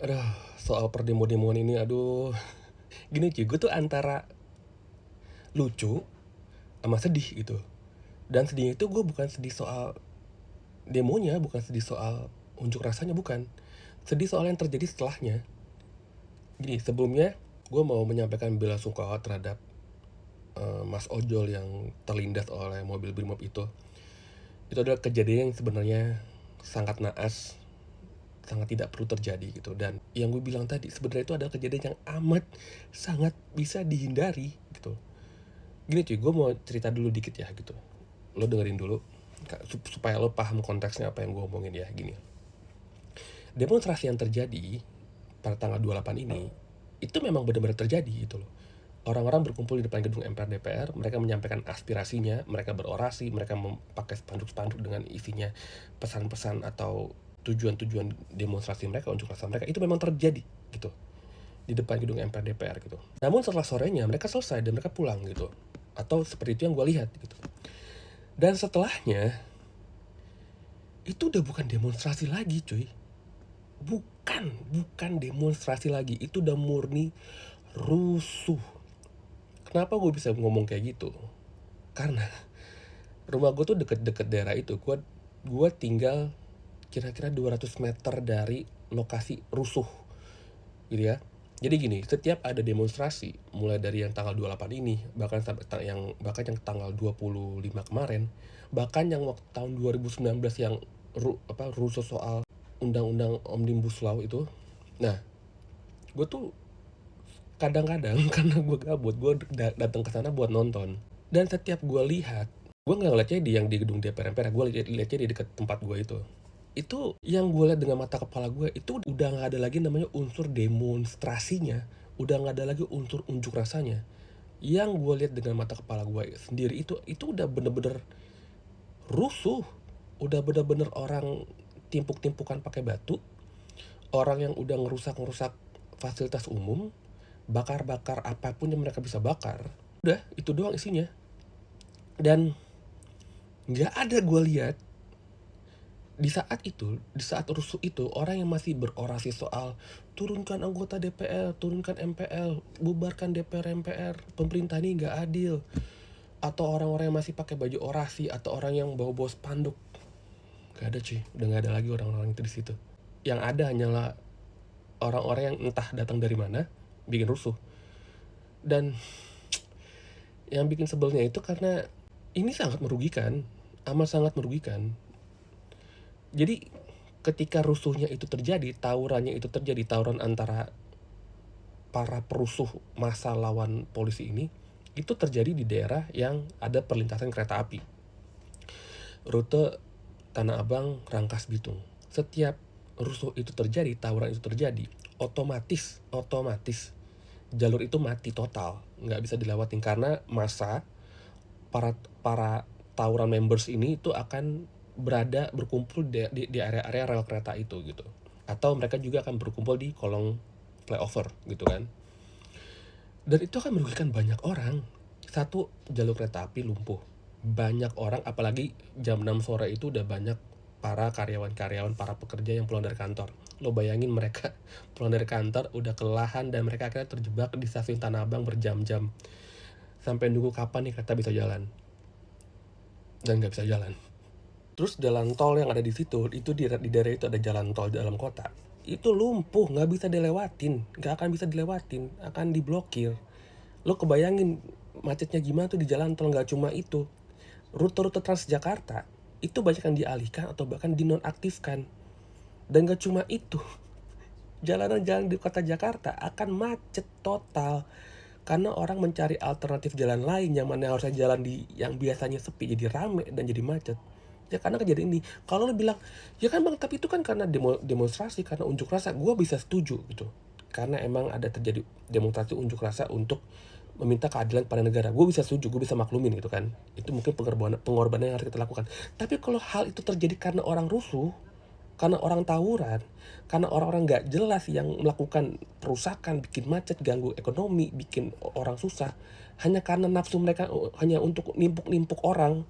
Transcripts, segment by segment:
Aduh, soal perdemo-demoan ini aduh. Gini cuy, gue tuh antara lucu sama sedih gitu. Dan sedihnya itu gue bukan sedih soal demonya, bukan sedih soal unjuk rasanya, bukan. Sedih soal yang terjadi setelahnya. Gini, sebelumnya gue mau menyampaikan bela sungkawa terhadap Mas Ojol yang terlindas oleh mobil Brimob itu. Itu adalah kejadian yang sebenarnya sangat naas, sangat tidak perlu terjadi gitu. Dan yang gue bilang tadi sebenarnya itu adalah kejadian yang amat sangat bisa dihindari gitu. Gini cuy, gue mau cerita dulu dikit ya gitu. Lo dengerin dulu supaya lo paham konteksnya apa yang gue omongin ya. Gini, demonstrasi yang terjadi pada tanggal 28 ini itu memang benar-benar terjadi gitu loh. Orang-orang berkumpul di depan gedung MPR DPR, mereka menyampaikan aspirasinya, mereka berorasi, mereka memakai spanduk-spanduk dengan isinya pesan-pesan atau tujuan-tujuan demonstrasi mereka, unjuk rasa mereka, itu memang terjadi gitu di depan gedung MPR DPR gitu. Namun setelah sorenya mereka selesai dan mereka pulang gitu. Atau seperti itu yang gue lihat gitu. Dan setelahnya itu udah bukan demonstrasi lagi cuy. Bukan demonstrasi lagi, itu udah murni rusuh. Kenapa gue bisa ngomong kayak gitu? Karena rumah gue tuh deket-deket daerah itu. Gue tinggal kira-kira 200 meter dari lokasi rusuh gitu ya. Jadi gini, setiap ada demonstrasi mulai dari yang tanggal 28 ini, bahkan sampai yang tanggal 25 kemarin, bahkan yang waktu tahun 2019 yang rusuh soal undang-undang Omnibus Law itu. Nah, gue tuh kadang-kadang karena gue gabut, gue datang ke sana buat nonton. Dan setiap gue lihat, gue nggak ngeliatnya di gedung DPR MPR, gue liatnya di dekat tempat gue itu yang gue lihat dengan mata kepala gue itu udah nggak ada lagi namanya unsur demonstrasinya, udah nggak ada lagi unsur unjuk rasanya. Yang gue lihat dengan mata kepala gue sendiri itu udah bener-bener rusuh, udah bener-bener orang timpuk-timpukan pakai batu, orang yang udah ngerusak-ngerusak fasilitas umum, bakar-bakar apapun yang mereka bisa bakar. Udah itu doang isinya. Dan nggak ada gue lihat di saat rusuh itu, orang yang masih berorasi soal turunkan anggota DPR, turunkan MPL, bubarkan DPR MPR, pemerintah ini nggak adil, atau orang-orang yang masih pakai baju orasi, atau orang yang bawa-bawa spanduk, nggak ada cuy, udah nggak ada lagi orang-orang itu di situ. Yang ada hanyalah orang-orang yang entah datang dari mana, bikin rusuh. Dan yang bikin sebelnya itu karena ini sangat merugikan, amat sangat merugikan. Jadi ketika rusuhnya itu terjadi, tawuran antara para perusuh massa lawan polisi ini, itu terjadi di daerah yang ada perlintasan kereta api. Rute Tanah Abang, Rangkas Bitung. Setiap rusuh itu terjadi, tawuran itu terjadi, otomatis jalur itu mati total, nggak bisa dilewatin karena massa para tawuran members ini itu akan berkumpul di area-area rel kereta itu gitu, atau mereka juga akan berkumpul di kolong flyover gitu kan. Dan itu akan merugikan banyak orang. Satu, jalur kereta api lumpuh, banyak orang, apalagi jam 6 sore itu udah banyak para karyawan-karyawan, para pekerja yang pulang dari kantor. Lo bayangin mereka pulang dari kantor udah kelelahan dan mereka akhirnya terjebak di stasiun Tanah Abang berjam-jam sampai nunggu kapan nih kereta bisa jalan, dan nggak bisa jalan. Terus jalan tol yang ada di situ, itu di daerah itu ada jalan tol di dalam kota. Itu lumpuh, nggak bisa dilewatin, nggak akan bisa dilewatin, akan diblokir. Lo kebayangin macetnya gimana tuh di jalan tol. Nggak cuma itu, rute-rute Transjakarta itu banyak yang dialihkan atau bahkan dinonaktifkan. Dan nggak cuma itu, jalanan-jalan di kota Jakarta akan macet total. Karena orang mencari alternatif jalan lain yang mana harusnya jalan di yang biasanya sepi jadi rame dan jadi macet. Ya karena kejadian ini. Kalau lo bilang, ya kan bang, tapi itu kan karena demonstrasi, karena unjuk rasa, gue bisa setuju gitu. Karena emang ada terjadi demonstrasi unjuk rasa untuk meminta keadilan pada negara. Gue bisa setuju, gue bisa maklumin gitu kan. Itu mungkin pengorbanan yang harus kita lakukan. Tapi kalau hal itu terjadi karena orang rusuh, karena orang tawuran, karena orang-orang nggak jelas yang melakukan perusakan, bikin macet, ganggu ekonomi, bikin orang susah, hanya karena nafsu mereka hanya untuk nimpuk-nimpuk orang,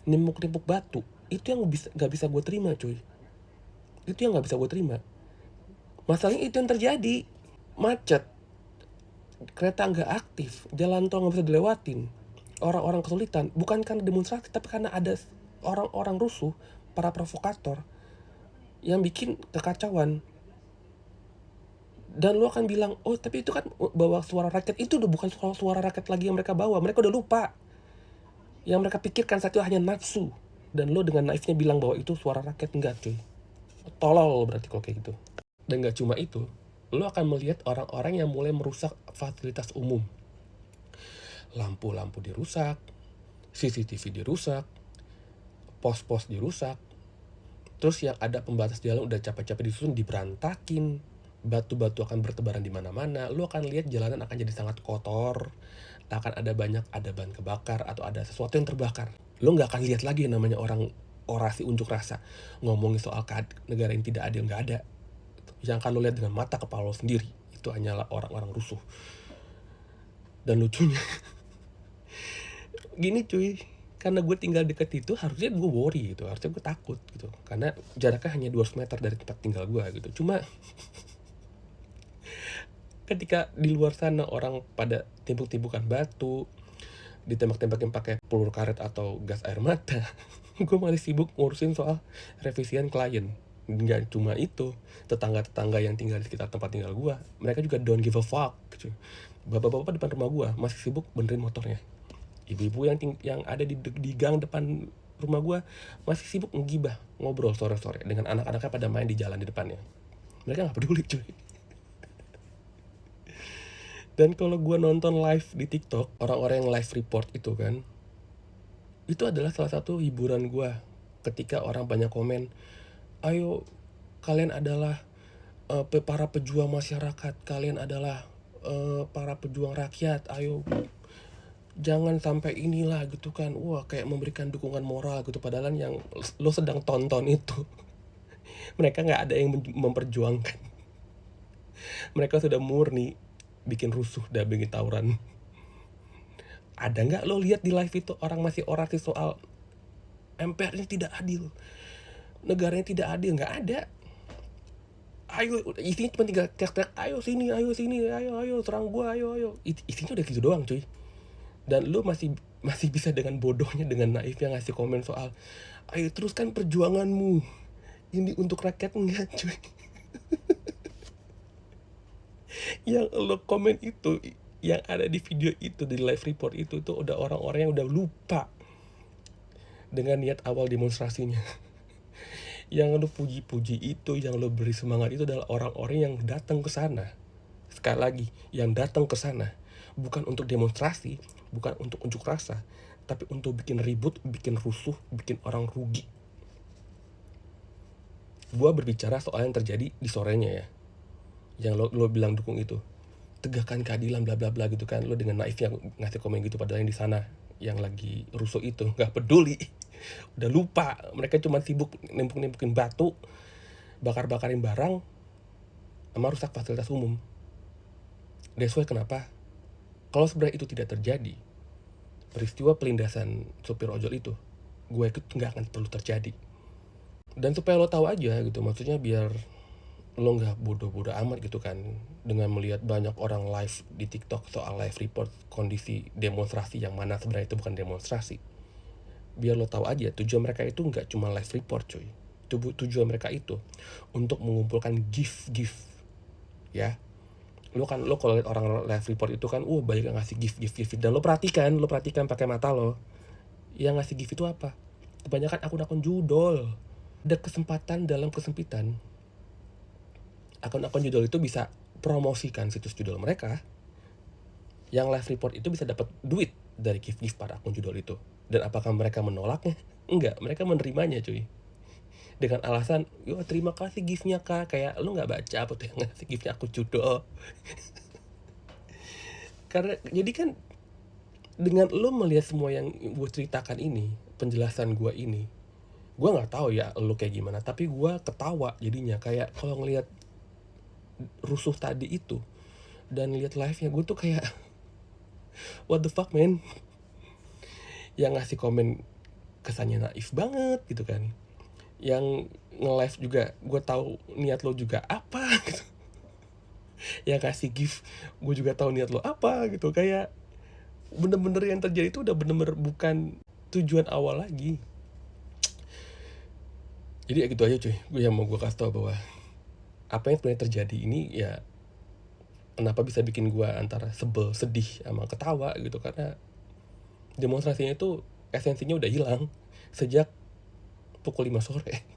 nimpuk-nimpuk batu, itu yang nggak bisa gue terima cuy. Itu yang nggak bisa gue terima. Masalahnya itu yang terjadi. Macet, kereta nggak aktif, jalan tol nggak bisa dilewatin, orang-orang kesulitan, bukan karena demonstrasi, tapi karena ada orang-orang rusuh, para provokator, yang bikin kekacauan. Dan lo akan bilang, oh tapi itu kan bawa suara rakyat. Itu udah bukan suara rakyat lagi yang mereka bawa, mereka udah lupa. Yang mereka pikirkan saat itu hanya nafsu. Dan lo dengan naifnya bilang bahwa itu suara rakyat. Enggak cuy, tolol berarti kalau kayak gitu. Dan gak cuma itu, lo akan melihat orang-orang yang mulai merusak fasilitas umum. Lampu-lampu dirusak, CCTV dirusak, pos-pos dirusak. Terus yang ada pembatas jalan udah capek-capek disusun diberantakin. Batu-batu akan bertebaran di mana-mana. Lo akan lihat jalanan akan jadi sangat kotor. Akan ada banyak ada ban kebakar atau ada sesuatu yang terbakar. Lo nggak akan lihat lagi yang namanya orang orasi unjuk rasa ngomongin soal negara yang tidak adil, nggak ada. Yang akan lo lihat dengan mata kepala lo sendiri itu hanyalah orang-orang rusuh. Dan lucunya gini cuy, karena gue tinggal deket itu, harusnya gue worry gitu, harusnya gue takut gitu, karena jaraknya hanya 200 meter dari tempat tinggal gue gitu. Cuma ketika di luar sana orang pada timbuk-timbukan batu, ditembak-tembakin pakai peluru karet atau gas air mata, gue masih sibuk ngurusin soal revisian klien. Nggak cuma itu, tetangga-tetangga yang tinggal di sekitar tempat tinggal gue, mereka juga don't give a fuck gitu. Bapak-bapak depan rumah gue masih sibuk benerin motornya. Ibu-ibu yang ada di gang depan rumah gue masih sibuk ngegibah, ngobrol sore-sore dengan anak-anaknya pada main di jalan di depannya. Mereka nggak peduli cuy. Dan kalau gue nonton live di TikTok, orang-orang yang live report itu kan, itu adalah salah satu hiburan gue. Ketika orang banyak komen, ayo kalian adalah para pejuang masyarakat, kalian adalah para pejuang rakyat, ayo jangan sampai inilah gitu kan. Wah, kayak memberikan dukungan moral gitu, padahal yang lo sedang tonton itu mereka nggak ada yang memperjuangkan. Mereka sudah murni bikin rusuh dan bikin tawuran. Ada nggak lo lihat di live itu orang masih orasi soal MPR-nya tidak adil, negaranya tidak adil? Nggak ada. Ayo, isinya cuma tinggal teriak-teriak, ayo sini, ayo serang gua, ayo. Isinya udah gitu doang cuy. Dan lu masih bisa dengan bodohnya, dengan naifnya ngasih komen soal, ayo teruskan perjuanganmu, ini untuk rakyat. Enggak cuy. Yang lo komen itu, yang ada di video itu, di live report itu tuh udah orang-orang yang udah lupa dengan niat awal demonstrasinya. Yang lo puji-puji itu, yang lo beri semangat itu adalah orang-orang yang datang ke sana. Sekali lagi, yang datang ke sana bukan untuk demonstrasi, bukan untuk unjuk rasa, tapi untuk bikin ribut, bikin rusuh, bikin orang rugi. Gua berbicara soal yang terjadi di sorenya ya, yang lo bilang dukung itu, tegakkan keadilan bla bla bla gitu kan. Lo dengan naifnya ngasih komen gitu, padahal yang di sana yang lagi rusuh itu nggak peduli. Udah lupa, mereka cuma sibuk nempuk-nempukin batu, bakar-bakarin barang, sama rusak fasilitas umum. That's why kenapa kalau sebenarnya itu tidak terjadi, peristiwa pelindasan supir ojol itu, gue ikut nggak akan perlu terjadi. Dan supaya lo tahu aja gitu, maksudnya biar lo nggak bodoh-bodoh amat gitu kan, dengan melihat banyak orang live di TikTok soal live report kondisi demonstrasi yang mana sebenarnya itu bukan demonstrasi. Biar lo tahu aja, tujuan mereka itu nggak cuma live report cuy. Tujuan mereka itu untuk mengumpulkan gift ya. Lo kalau lihat orang live report itu kan, banyak yang ngasih gift. Dan lo perhatikan pakai mata lo, yang ngasih gift itu apa? Kebanyakan akun-akun judol. Ada kesempatan dalam kesempitan, akun-akun judol itu bisa promosikan situs judol mereka. Yang live report itu bisa dapat duit dari gift pada akun judol itu. Dan apakah mereka menolaknya? Enggak, mereka menerimanya cuy. Dengan alasan, yo terima kasih giftnya kak. Kayak lu nggak baca apa tuh yang ngasih giftnya akun judol. Karena jadi kan, dengan lo melihat semua yang gue ceritakan ini, penjelasan gue ini, gue nggak tahu ya lo kayak gimana, tapi gue ketawa jadinya. Kayak kalau ngelihat rusuh tadi itu dan lihat live-nya, gue tuh kayak what the fuck man. Yang ngasih komen kesannya naif banget gitu kan. Yang nge-live juga gue tahu niat lo juga apa gitu. yang kasih gift, gue juga tahu niat lo apa gitu. Kayak bener-bener yang terjadi itu udah bener-bener bukan tujuan awal lagi. Jadi ya gitu aja cuy, gue yang mau gue kasih tau bahwa apa yang sebenarnya terjadi ini ya kenapa bisa bikin gue antara sebel, sedih, sama ketawa gitu. Karena demonstrasinya itu esensinya udah hilang sejak pukul 5 sore.